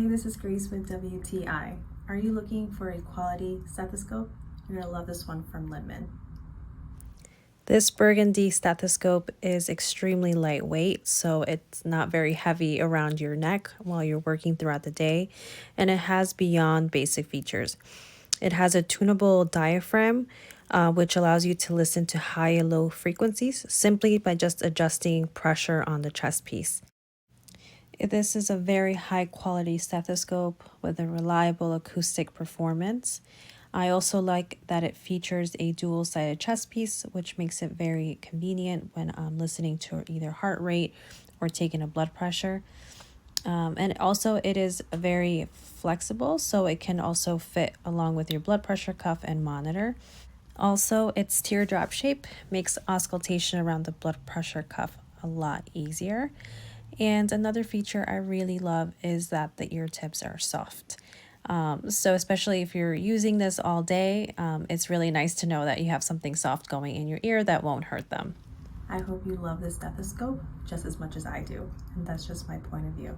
Hi, this is Grace with WTI. Are you looking for a quality stethoscope? You're going to love this one from Littmann. This burgundy stethoscope is extremely lightweight, so it's not very heavy around your neck while you're working throughout the day, and it has beyond basic features. It has a tunable diaphragm, which allows you to listen to high and low frequencies simply by just adjusting pressure on the chest piece. This is a very high quality stethoscope with a reliable acoustic performance. I also like that it features a dual-sided chest piece, which makes it very convenient when listening to either heart rate or taking a blood pressure. And also it is very flexible, so it can also fit along with your blood pressure cuff and monitor. Also, its teardrop shape makes auscultation around the blood pressure cuff a lot easier. And another feature I really love is that the ear tips are soft. So especially if you're using this all day, it's really nice to know that you have something soft going in your ear that won't hurt them. I hope you love this stethoscope just as much as I do, and that's just my point of view.